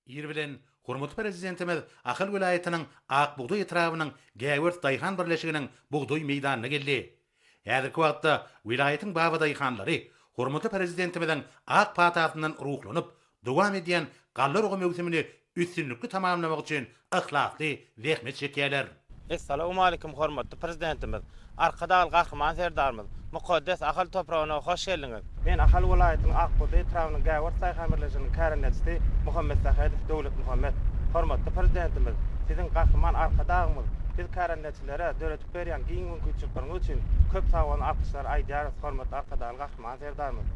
Ir bilen Hormat prezidentimiz Ahal vilayetinin Akbuğdoy etrafının Gäwert Dayhan birleşiginin Buğdoy meýdanyna geldi. Häzirki wagtda vilayetin baba dayhanlary Hormatly prezidentimizin ak patatyndan ruhlanyp dowam edýän gallar ogy mewsimini üstünlükli tamamlamak üçin ihlasly zähmet çekýärler. Assalamu alaykum hormatly prezidentimiz. Arkadaşlar gahryman serdarymyz. Mukaddes ahal toprağına hoş geldiniz. Ben Ahal vilayetinin Akbuğdoy etrafynyň Gäwert Dayhan birleşiginiň kärenetçisi Muhammed Sahedov Dowlet Muhammed. Hormatly prezidentimiz, sizin gahryman arkadaşymyz. Biz kärenetçilere döwlet berýän giň mümkinçilikleri üçin köp sawany alkışlar aýdýarys. Hormatly arkadaşlar gahryman serdarymyz.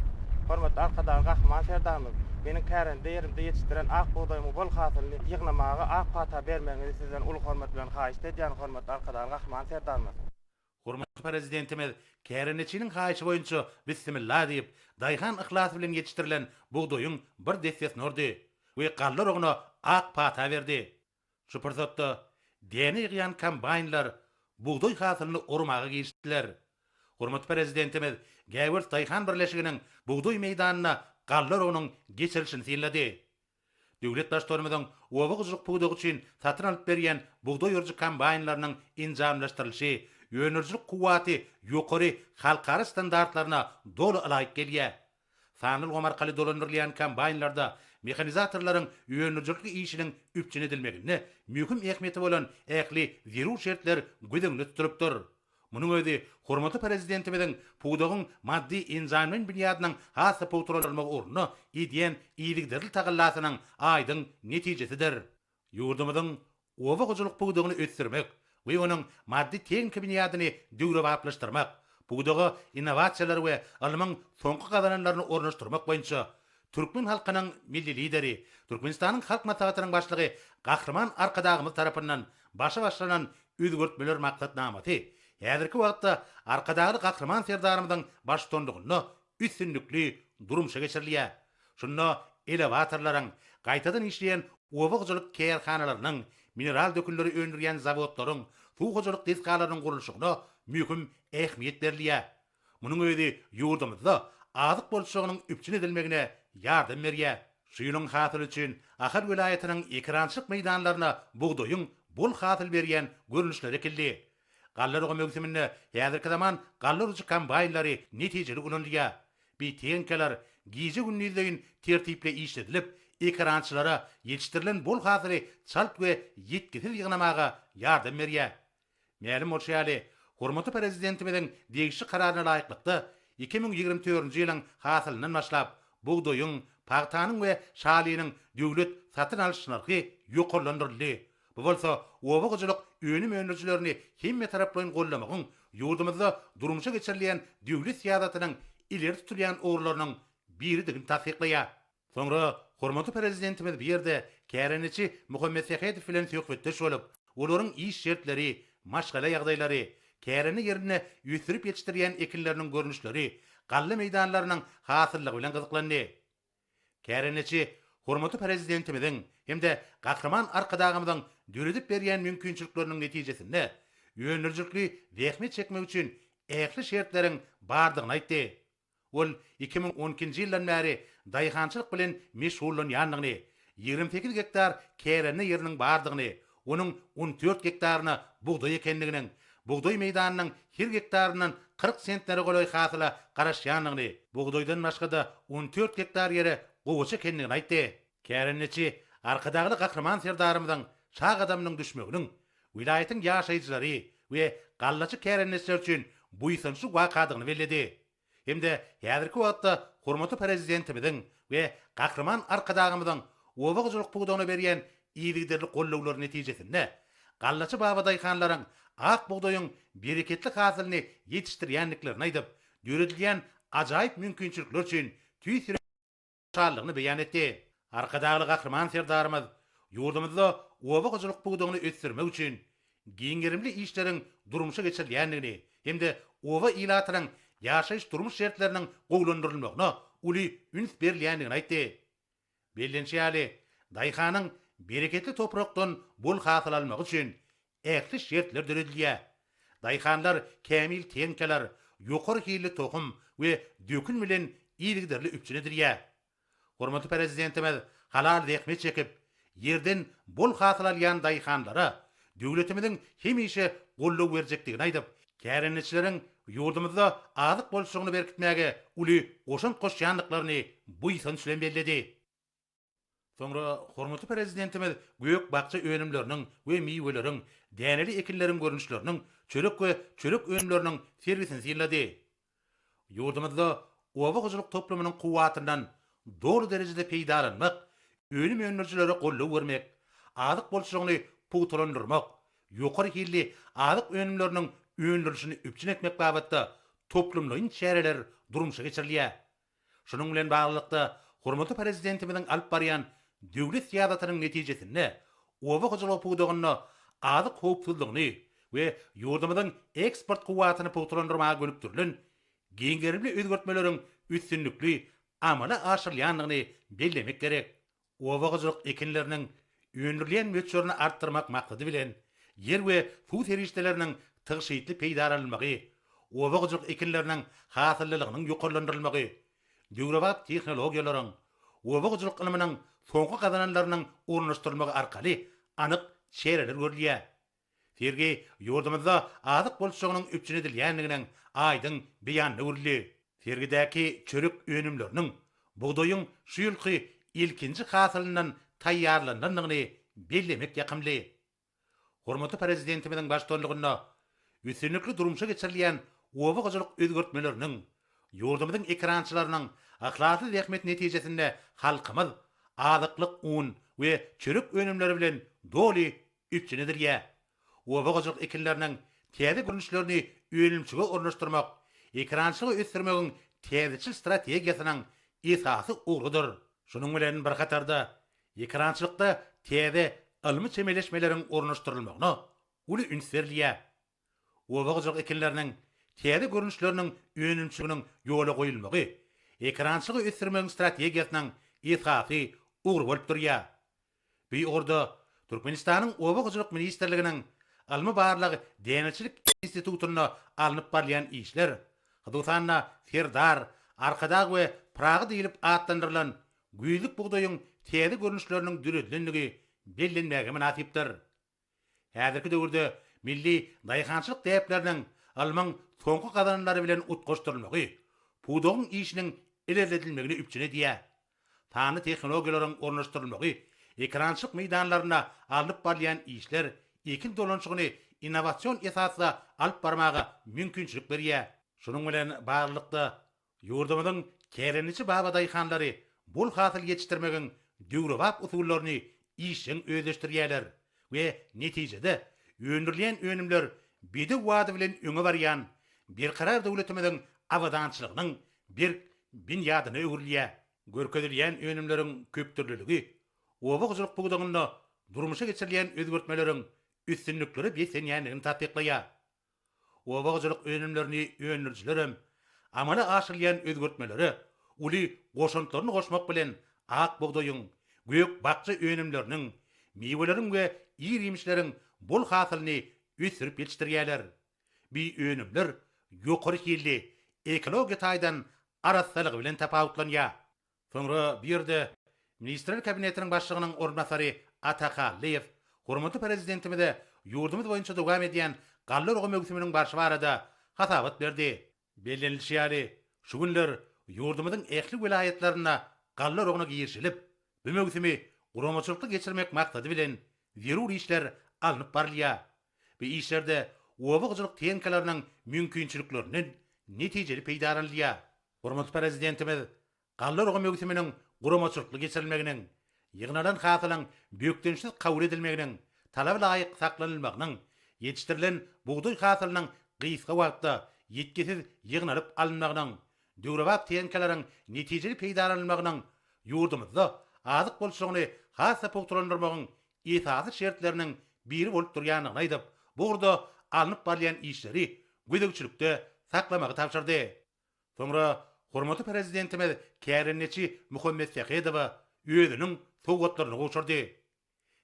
Hormatly arkadaşlar gahryman serdarymyz. Meniň kärende ýerimde ýetişdiren Akbuğdoýymy bol hasyly ýygnamagy ak pata bermeňizi sizden uly hormat bilen haýyş edýän. Hormatly arkadaşlar gahryman serdarymyz. Hormatly prezidentimiz kärenetçiniň haýyşy boýunça bismillah diýip Dayhan ihlasy bilen ýetişdirilen buğdoýyň bir destesini ordy we gallar ogyna ak pata berdi. Şu pursatda deni ýygan kombaynlar buğdoý hasylyny urmagy geçdiler. Hormatly prezidentimiz Gäwert Dayhan birleşiginiň buğdoý meýdanyna gallar ogynyň geçirilişini synlady. Döwlet başlarymyzyň owa gyjyk buğdogy üçin satyn alyp berýän buğdoý urjy kombaynlarynyň injamlaşdyrylyşy ýönerjilik kuwaty ýokary halkara standartlaryna dolu alaýyk gelýär. Sanly gomarkaly dolandyrylýan kombaynlarda mehanizatorlaryň ýönerjilik işiniň üpçün edilmegine möhüm ähmiýeti bolan ähli zerur şertler gödüňde tutulypdyr. Munyň özi hormatly prezidentimiziň puwdagyň maddi inzamyň binýadynyň hasy puwturalmagy urny edýän iýilikderli tagallasynyň aýdyň netijesidir. Ýurdumyzyň owa gyjylyk puwdagyny ötürmek we onuň maddi teňki binýadyny döwre baplaşdyrmak, puwdagy innovasiýalar we ilmiň soňky gazananlaryny ornaşdyrmak boýunça Türkmen halkynyň milli lideri, Türkmenistanyň halk matbaatynyň başlygy gahryman arkadagymyz tarapyndan başlanan özgörtmeler maksatnamaty häzirki wagtda arkadagy gahryman serdarymyzyň baştondugyny üstünlükli durumşa geçirilýär. Şunda elevatorlaryň gaýtadan işleýän owa gyjylyk kärhanalarynyň mineral dökülleri öndürýän zawodlaryň, suw gyjylyk deskalarynyň gurulşygyna möhüm ähmiýet berilýär. Munyň özi ýurdumyzda azyk bolşygynyň üpçün edilmegine ýardam berýär. Şuýnyň hasyly üçin Ahal vilayetiniň ekrançyk meýdanlaryna buğdoýyň bol hasyl berýän görünüşleri kildi. Gallar ogy mewsiminde häzirki zaman gallar urjy kombaynlary netijeli ulanýar. Bir teňkeler giýje günnüzdeýin tertiple işledilip, ekrançylara ýetişdirilen bol hasyly çalp we ýetgizil ýygnamaga ýardam berýär. Mälim bolşaly, hormatly prezidentimiziň degişli kararyna laýyklykda 2024-nji ýylyň hasylynyň başlap buğdoýyň, paxtanyň we şalynyň döwlet satyn alyş narhy ýokarlandyryldy. Bu bolsa owa gyjylyk öňüm öňürjilerini hemme taraplaryň gollamagyň ýurdumyzda durmuşa geçirilýän döwlet siýasatynyň ileri tutulýan orlarynyň biridigini tasdikleýär. Soňra hormatly prezidentimiz bir ýerde kärenetçi Muhammed Sahedov bilen söhbetdeş bolup, olaryň iş şertleri, maşgala ýagdaýlary, käreni ýerine ýüsürip ýetişdirýän ekinleriniň görnüşleri, galla meýdanlarynyň hasyllygy bilen gyzyklandy. Kärenetçi hormatly prezidentimiziň hemde gahryman arkadagymyzyň döredip berýän mümkinçilikleriniň netijesinde ýönerjilikli zähmet çekmek üçin ähli şertleriň bardygyny aýtdy. Ol 2012-nji ýyldan bäri daýhançylyk bilen meşgullanýanlygyny, 28 hektar käreni ýeriniň bardygyny, onuň 14 hektaryny buğdoý ekenliginiň, buğdoý meýdanynyň her hektarynyň 40 sentleri goloý hasyla garaşýanlygyny, buğdoýdan başga da 14 hektar ýere gowaça ekenligini aýtdy. Kärenetçi arkadagy gahryman serdarymyzyň şaq adamynyň düşmeginiň vilayetin ýaşaýjylary we gallaçy kärenetçiler üçin buýsançy wakadygyny bellädi. Hemde häzirki wagtda hormatly prezidentimiziň we gahryman arkadagymyzyň owa gyjylyk puwdagyna berýän iýilikderli gollawlar netijesinde gallaçy baba daýhanlaryň ak buğdoýyň bereketli hasylyny ýetişdirýänliklerini aýdyp, döredilýän ajaýyp mümkinçilikler üçin tüýsirligyny beýan etdi. Arkadagy gahryman serdarymyz ýurdumyzda owa gyjylyk puwdagyny ötürmek üçin giňerimli işleriň durmuşa geçirilýänligini hemde owa ilatynyň ýaşaýyş durmuş şertleriniň gowlandyrylmagyna uly üns berilýänligini aýtdy. Bellençäli, daýhanyň bereketli toprakdan bol hasyl almak üçin ähli şertler döredilýär. Daýhanlar kämil teňkeler, ýokary hili tohum we dökün bilen iýilikderli üpçün edilýär. Hormatly prezidentimiz halal zähmet çekip yerden bol hasıl alýan daýhanlara döwletimiziň hemişe golluk berjekdigini aýdyp, kärenetçilerin ýurdumyzda azyk bolşugyny berkitmäge uly oşan goşýanlyklaryny buýsan sülen belledi. Soňra hormatly prezidentimiz göýük bakça önümleriniň we miweleriň, däneli ekinleriň görünüşleriniň, çörek we çörek önümleriniň serwisini sylady. Ýurdumyzda owa gyjylyk toplamynyň kuwatyndan dolu derejede peýdalanmak, önüm önlerçilere golluk bermek, azyk bolşugyny putulandyrmak, ýokary hilli azyk önümleriniň önlürüşini üpçün etmek babatda toplumlaryň çäreler durumşa geçirilýär. Şunuň bilen baglykda hormatly prezidentimiziň alyp barýan döwlet siýasatynyň netijesinde owa gyjylyk puwdugyny, azyk howpsuzlygyny we ýurdumyzyň eksport kuwatyny putulandyrmaga gönüktirilen giňgerimli özgertmeleriň üstünlikli amala aşyrylýanlygyny bellemek gerek. Owa gyjylyk ekinleriniň önürleýän möçlerini artdyrmak maksady bilen yer we suw serişdeleriniň tygşytly peýdalanmagy, owa gyjylyk ekinleriniň hasyllygynyň ýokarlandyrylmagy, döwrewap tehnologiýalaryň, owa gyjylyk ilminiň soňky gazananlarynyň ornaşdyrylmagy arkaly anyk şeýleler görülýär. Sergi ýurdumyzda azyk bolşugynyň üpçün edilýänliginiň aýdyň beýany görülýär. Sergidäki çörek önümleriniň buğdoýyň şu ýylky ilkinji hasylyndan taýýarlananyny bellemek ýakymly. Hormatly prezidentimiziň başçylygynda üstünlikli durumşa geçirilýän owa gyjylyk özgertmeleriniň ýurdumyzyň ekrançylarynyň ahlakly zähmet netijesinde halkymyz azyklyk un we çörek önümleri bilen doly üpçün edilýär. Owa gyjylyk ekinleriniň täze görünüşlerini önümçige ornaşdyrmak, ekrançylygy ösdürmegiň täzeçil strategiýasynyň esasy uğrudur. Şunuň bilen bir gatarda ekrançylykda täze ilmi çemeleşmeleriň ornaşdyrylmagyna uly üns berilýär. Owa gyjylyk ekinleriniň täze görünüşleriniň önümçiginiň ýola goýulmagy, ekrançylygy ösdürmegiň strategiýasynyň esasy uğur bolup durýar. Bu orada Türkmenistanyň owa gyjylyk ministrliginiň almy barlygy Dänelçilik institutuny alınıp barýan işler, Hydusanna, Ferdar, Arkadag we Praga diýilip atlandyrylan güýzlük buğdoýyň täze görünüşleriniň düredilendigi bellenmäge münasipdir. Häzirki döwürde milli daýhançylyk täpleriniň almaň soňky gazananlary bilen utgaşdyrylmagy, buğdogyň işiniň ilerledilmegini üpçün edýär. Tany tehnologiýalaryň ornaşdyrylmagy, ekrançylyk meýdanlaryna alyp barýan işler ekin dolanşygyny innovasiýon esasy alyp barmaga mümkinçilik berýär. Şunuň bilen baglykda ýurdumyzyň kärençi baba daýhanlary bol hasyl ýetişdirmegiň döwrewap usullaryny işiň özleşdirýärler we netijede öndürilýän önümler bidi wady bilen öňe barýan bir karar döwletimiziň awadançylygynyň bir binýadyny öwrülýär. Görkezilýän önümleriň köptürlüligi, owa gyjylyk buğdogyny durmuşa geçirilýän özgertmeleriň üstünlikleri besenýänligini tatbikleýär. Owa gyjylyk önümlerini önürçilerim amala aşyrylýan özgertmeleri uly goşantlaryny goşmak bilen ak buğdoýyň, göýük bakça önümleriniň, miweleriň we ýer-ýemişleriň bol hasylyny ösürip ýetişdirýärler. Bu önümler ýokary hilli ekologiýa taýdan arassalygy bilen tapawutlanýar. Soňra birde Ministrler Kabinetiniň başlygynyň ornbasary Ataka Aliýew hormatly prezidentimize ýurdumyz boýunça dowam edýän gallar ogy mögsüminiň barşy barada hasabat berdi. Bellenilýär, şu günler ýurdumyzyň ähli vilayetlerine gallar ogyna girişilip, bu mögsümi guramaçylykda geçirmek maksady bilen zerur işler alınıp barylýar. Bu işlerde owa gyjylyk teňkalarynyň mümkinçilikleriniň netijeli peýdalanylýar. Hormatly prezidentimiz gallar ogy mögsüminiň guramaçylykda geçirilmeginiň, ýygnadan hasylyň bökdensiz kabul edilmeginiň, talaba laýyk saklanylmagynyň, ýetişdirilen buğdoý hasylynyň gysga wagtda ýetkisiz ýygnalyp alınmagynyň, döwrewap teňkalaryň netijeli peýdalanylmagynyň ýurdumyzda azyk bolşugyny hasa puwtulandyrmagyň esasy şertleriniň biri bolup durýanyny aýdyp, burada alınıp barýan işleri güdükçilikde saklamagy tapşyrdy. Soňra hormatly prezidentimiz Kärenneçi Muhammed Sahidowa özüniň sowgatlaryny goşurdy.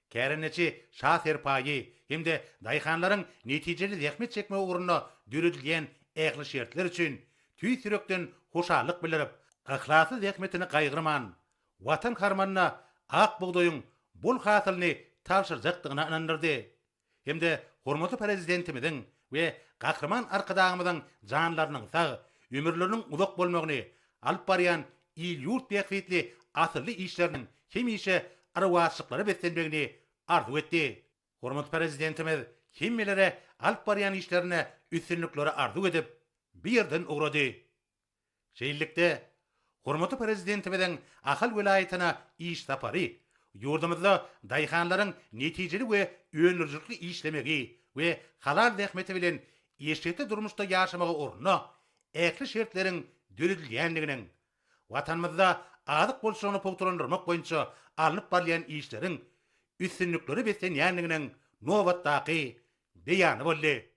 Kärenneçi şah serpaýy hemde daýhanlaryň netijeli zähmet çekme uğruna düredilýän ähli şertler üçin tüý sürekden hoşallyk bildirip, ahlasy zähmetini gaýgyrman, watan harmanyna ak buğdoýyň bol hasılny tapşyrjakdygyna inandyrdy. Hemde hormatly prezidentimizin we gahrman arkadağımyzyň janlarynyň sag, ömürleriniň uzak bolmagyny alyp barýan il ýurt beýikli asyrly işleriniň hemişe arawaçlyklary beslenmegini arzu etdi. Hormatly prezidentimiz hemmelere alyp barýan işlerine üstünlükleri arzu edip bir yerden uğrady. Şeýlelikde hormatly prezidentimizin Ahal welaýatyna iş sapary ýurdumyzda daýhanlaryň netijeli we öňürjükli işlemegi we halal zähmeti bilen ýeşetli durmuşda ýaşamagy orna äkli şertleriň döredilýändiginiň watanymyzda azyk bolşugyny pogturandyrmak boýunça alınıp barýan işleriň üstünlükleri beslenýändiginiň nowatdaky beýany boldy.